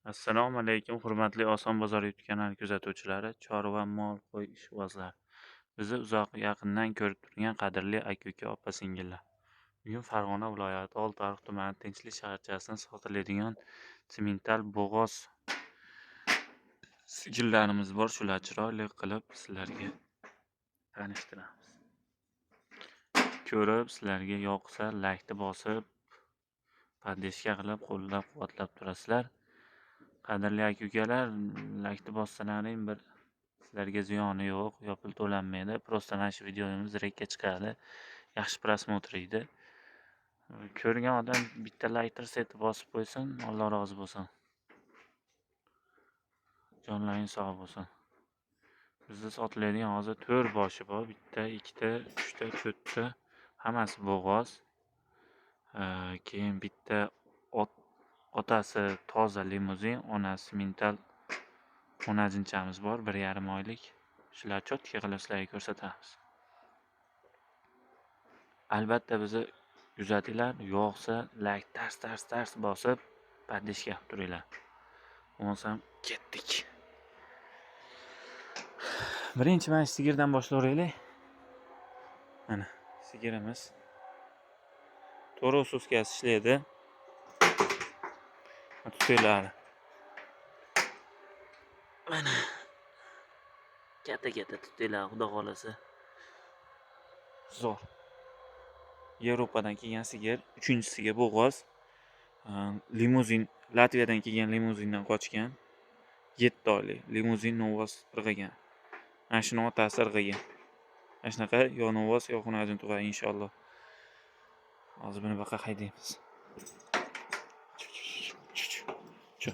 Assalomu alaykum, hurmatli Oson bozor YouTube kanali kuzatuvchilari, chorva, mol, qo'y ishbozlari. Bizni uzoq yaqindan ko'rib turgan qadrli aka-uka, opa-singillar. Bugun Farg'ona viloyati Oltiariq tumani Tinchlik shaharchasida sotiladigan semental bo'g'oz sigirlarimiz bor. Shular chiroyli qilib sizlarga tanishtiramiz. Ko'rib, sizlarga yoqsa, laykni bosib, podpishka qilib, qo'llab-quvvatlab turasizlar. Qadrli aka-ukalar, laykni bossalaring bir sizlarga ziyoni yo'q, yo pul to'lanmaydi. Просто mana shu videomiz direktga chiqadi. Yaxshi prosmotr edi. Ko'rgan odam bitta layk setib bosib qo'ysin, Alloh rozi bo'lsin. Jonlaring sog' bo'lsin. Bizda sotiladigan hozir 4 boshi bor. Bitta, ikkita, 3ta, 4ta, hammasi bo'g'oz. Keyin bitta otasi toza limuzin, onasi mental onajinchamiz bor, 1,5 oylik. Shular cho'tka qilib sizlarga ko'rsatamiz. Albatta bizni kuzatinglar, yo'qsa like tars bosib, podpishka qilib turinglar. Bo'lmasam ketdik. Birinchi mana sigirdan boshlaylik. Mana sigirimiz. To'g'ri uskasi ishlaydi. Tutinglar. Mana katta tutinglar, xudo xolasa. Zo'r. Yevropadan kelgan sigir, 3-chisiga bo'g'oz. Limuzin, Latviyadan kelgan limuzindan qochgan. 7 oylik limuzin novvoz irg'igan. Mana shuni otasi irg'igan. Mana shunaqa yo novvoz yo xunajin tug'adi inshaalloh. Hozir buni baqa haydaymiz. Cho.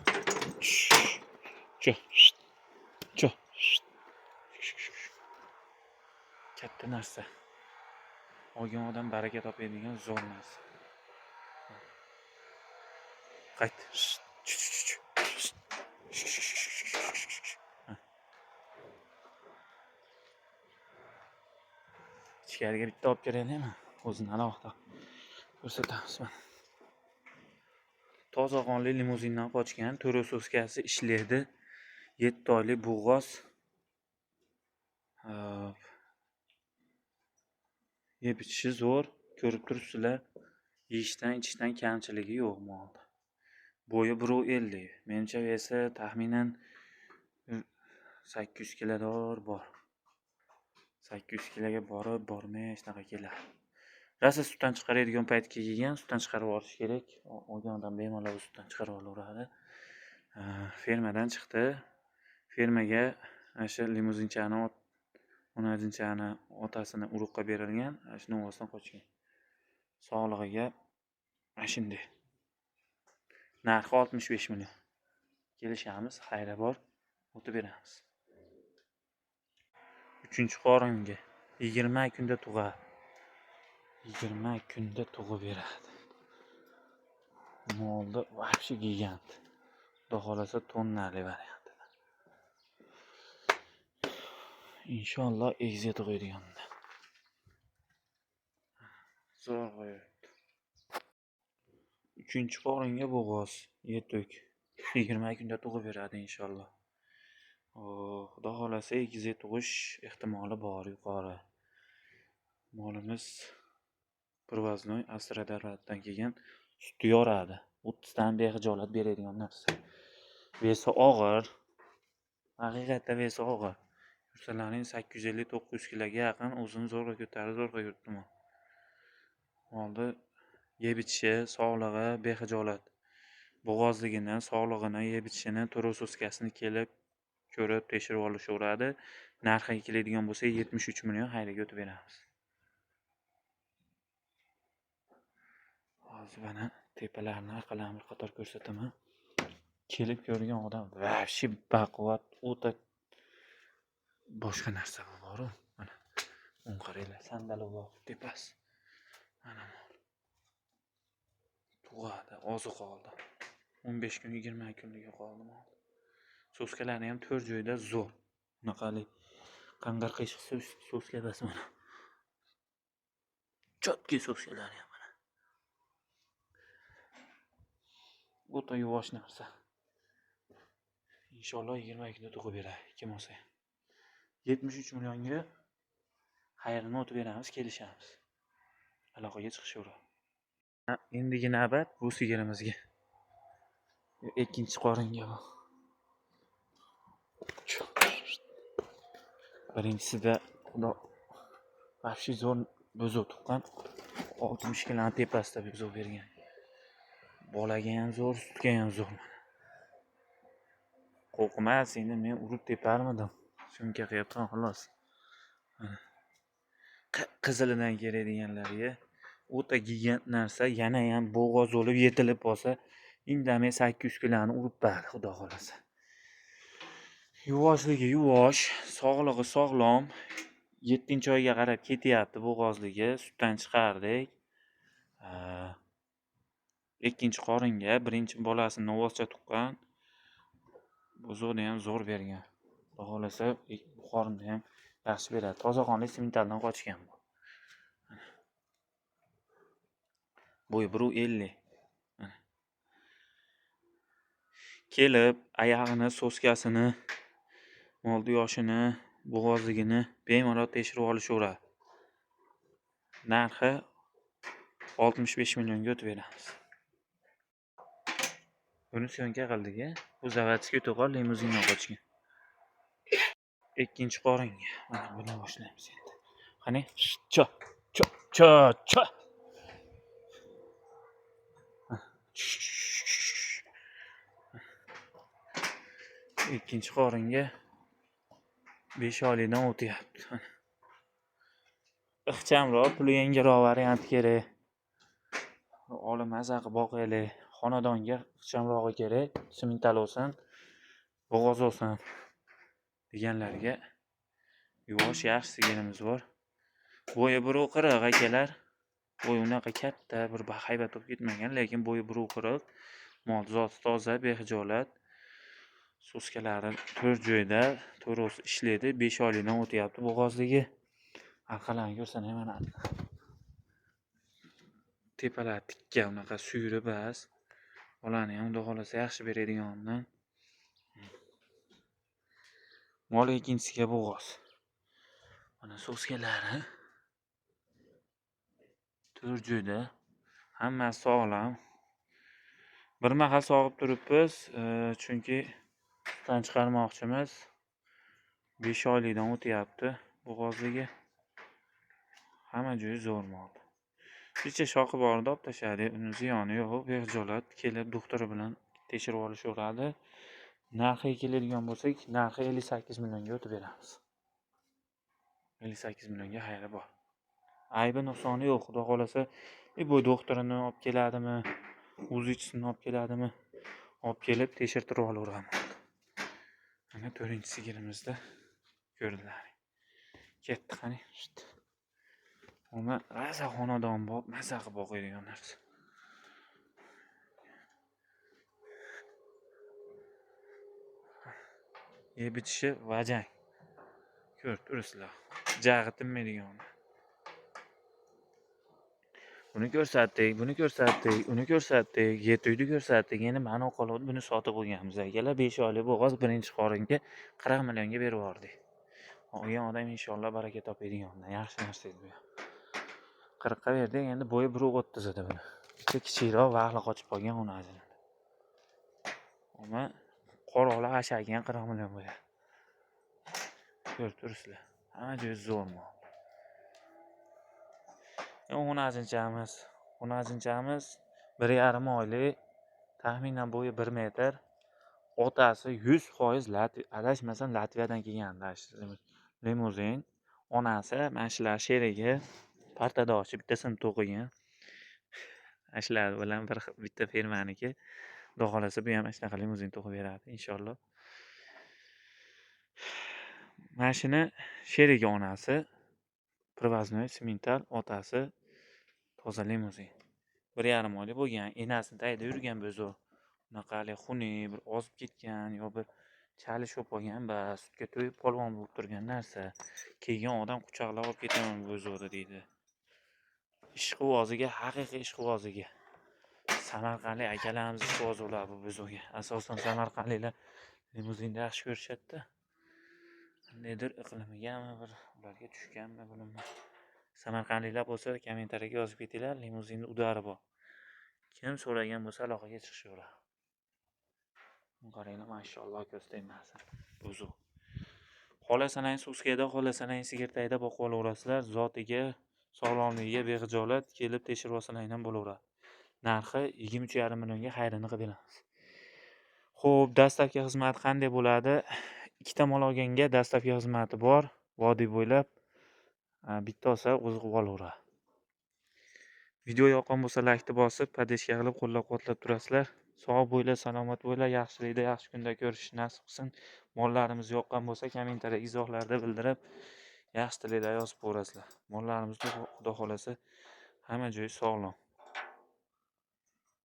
Katta narsa. Olgan odam baraka topadigan zo'r narsa. Qayt. Ichkariga bitta olib kiraylikmi? O'zini alohida ko'rsatamiz. Toza qonli limuzindan qochgan, to'ro'soskasi ishlaydi. 7 oylik bo'g'oz. Yeb ichishi zo'r. Ko'rib turibsizlar. Yeyishdan, ichishdan kamchiligi yo'q molda. Bo'yi 1.50. Menimcha esa taxminan 800 kilodor bor. 800 kiloga borib, bormay shunaqa keladi. Rasa sutdan chiqaradigan payt kelgan, sutdan chiqarib olish kerak. Olgan odam bemalol sutdan chiqarib olaveradi. Fermadan chiqdi. Fermaga o'sha limuzinchani, onajinchani otasini urug'qa berilgan, shu novvosdan qochgan. Sog'lig'iga mana shunday. Narxi 65 million. Kelishamiz, xayri bor, o'tib beramiz. 3-qoringa 20 kunda tug'adi. 20 kunda tug'ib beradi. Molda vahshi gigant. Xudo xolasa tonnali variantida. Inshaalloh egizga tug'adiganida. Zo'r qo'yibdi. 3-qoringa bo'g'oz, yetuk. 20 kunda tug'ib beradi inshaalloh. Xudo xolasa egizga tug'ish ehtimoli bor, yuqori. Molimiz Prvoznoy Astrodaryodan kelgan, sut yoradi. 30 dan bexijolat beradigan narsa. Vesi og'ir. Haqiqatda vesi og'ir. Yursalaring 850-900 kiloga yaqin, o'zini zo'rg'a ko'tarib, zo'rg'a yuribdi. Molda yeb ichishi, sog'lig'i bexijolat. Bo'g'ozligidan sog'lig'ini, yeb ichishini, to'ro'soskasini kelib ko'rib, tekshirib olishaveradi. Narxiga keladigan bo'lsa 73 million xayriga o'tib beramiz. Hozir mana tepalarni, orqalarini bir qator ko'rsataman. Kelib ko'rgan odam vahshi baquvvat, o'ta boshqa narsa bor. Mana o'n qaranglar, sandal bor, tepasi. Mana tug'adi, oziq oldi. 15 kun, 20 kunga qoldi. So'skalari ham 4 joyda zo'r. Bunaqali qangar qiyshiq so'ska emas mana. Chotki so'skalari ham mana. O'ta yuvosh narsa. inshaalloh 20 kunda tug'ib beradi. Kim olsa ham. 73 millionga xayrini o'tib beramiz, kelishamiz. Aloqaga chiqishaveradi. Endigi navbat bu sigirimizga. Ikkinchi qoringa bu. Birinchisida xudo vahshiy zo'r bo'zov tuqqan 60 kiloni tepasida bo'zov bergan. Bolaga ham zo'r, sutga ham zo'r. Qo'rqmas, endi men urib teparmidim. Shunga qilyapman xolos. Qizilidan keladiganlarga o'ta gigant narsa yana ham bo'g'oz bo'lib yetilib qolsa, indamay 800 kiloni urib beradi, xudo xolasa. Yuvoshligi yuvosh, sog'lig'i sog'lom. 7-oyga qarab ketyapti bo'g'ozligi, sutdan chiqardik. Ikkinchi qoringa birinchi bolasini novvoscha tuqqan. Bo'zovni ham zo'r bergan. Xudo xolasa bu qorinda ham yaxshi beradi. Toza qonli sementaldan qochgan bu. Bo'yi 1.50. Kelib, oyog'ini, so'skasini, moldi yoshini, bo'g'ozligini bemalol tekshirib olishaveradi. Narxi 65 millionga o'tib beramiz. Buni syomka qildik-a? Bu zavodskiy to'g'ri limuzindan qochgan. Ikkinchi qoringa. Mana buni boshlaymiz endi. Qani, cho. Ikkinchi qoringa 5 oylikdan o'tyapti. Ixchamroq, puli yengilroq variant kerak. Olimaz aqib boqaylik. Xonadonga ixchamrog'i kerak. Semental olsin, bo'g'oz olsin deganlarga yuvosh yaxshi sigirimiz bor. Bo'yi 1.40 akalar. Bo'yi unaqa katta, bir bahaybat bo'lib ketmagan, lekin bo'yi 1.40. Mol zoti toza, bexijolat. So'skalari 4 joyda, to'g'risi ishlaydi. 5 oylikdan o'tyapti bo'g'ozligi. Arqalarini ko'rsana mana. Tepalar tikka, unaqa suyri bas. Bolani ham xudo xolasa yaxshi beradigandan. Mol ikkinchisiga bo'g'oz. Mana so'skalari 4 joyda. Hammasi sog'lom. Bir mahal sog'ib turibmiz, chunki sutdan chiqarmoqchimiz. 5 oylikdan o'tyapti bo'g'ozligi. Hamma joyi zo'r mol. Kecha shoqi borida olib tashladi, uni ziyoni yo'q, bexijolat kelib doktori bilan tekshirib olishaveradi. Narxiga keladigan bo'lsak, narxi 58 millionga o'tib beramiz. 58 millionga xayri bor. Aybi nuqsoni yo'q, xudo xolasa, bu doktorini olib keladimi, o'zichisini olib keladimi, olib kelib tekshirtirib olaveramiz. Mana 4-sigirimizda ko'rdilar. Ketdi qani. Ona raza xonadon bor, maza qilib boqadigan narsa. Bitishi vajang. Ko'rib turibsizlar. Jag'i tinmaydigan. Buni ko'rsatdik, uni ko'rsatdik, yetuyni ko'rsatdik. Endi mana qoladi, buni sotib qo'yganmiz. Akalar 5 oylik bo'g'oz birinchi qoringa 40 millionga berib yubordik. Olgan odam inshaalloh baraka topadigan. Yaxshi narsa edi bu. 40 ga berdik, endi bo'yi 1.30 edi buni. Bitta kichikroq vaqtli qochib qolgan uni ajradi. Ammo qorovlar ashagan 40 million bo'ladi. Ko'rib turibsizlar. Hamma joyi zo'rmi? 10-chamiz. 1.5 oylik, taxminan bo'yi 1 metr. Otasi 100% adashmasam Latviyadan kelganda, limuzin. Onasi mana shular sherigi, partadoshi, bitta sinfda o'qigan. Ashlar bilan bitta firmaniki. Xudo xolasa bu ham shunaqa limuzin to'qib beradi inshaalloh. Mashina sherigi onasi, привозной semental, otasi toza limuzin. 1.5 oylik bo'lgan, enasini tayida yurgan bo'zo. Bunaqali xunuk, bir ozib ketgan yo bir chalish bo'lib qolgan, bas sutga to'yib polvon bo'lib turgan narsa. Kelgan odam quchoqlab olib ketaman bo'zodi deydi. Ishqivoziga, haqiqiy ishqivoziga. Samarqandlik akalarimiz ishqivoz bo'ladi bu bo'zoga. Asosan samarqandliklar Limuzinda yaxshi ko'rishadi-da. Qandaydir iqlimigami bir ularga tushganmi bilmayman. Samarqandliklar bo'lsa kommentariyaga yozib ketinglar, limuzinda udari bor. Kim so'ragan bo'lsa aloqaga chiqishaveradi. Qaranglar, mashalloh ko'z tegmasin. Buzuq. Xohlasangiz suskada, xohlasangiz sigirtayda boqib olaverasizlar. Zotiga, sog'lomligiga bexijolat kelib tekshirib olsalaring ham bo'laveradi. Narxi 23,5 millionga xayrini qilib beramiz. Xo'p, dastavka xizmati qanday bo'ladi? Ikkita mol olganga dastavka xizmati bor. Vodiy bo'ylab bitta olsa o'zi qilib olaveradi. Video yoqqan bo'lsa laykni bosib, podeshka qilib qo'llab-quvvatlab turasizlar. Sog' bo'linglar, salomat bo'linglar, yaxshilikda, yaxshi kunda ko'rish nasib qilsin. Mollarimiz yoqqan bo'lsa, kommentariya izohlarda bildirib, yaxshi tilaklar yozib qo'yasizlar. Mollarimiz Xudo xolasa hamma joyi sog'lom.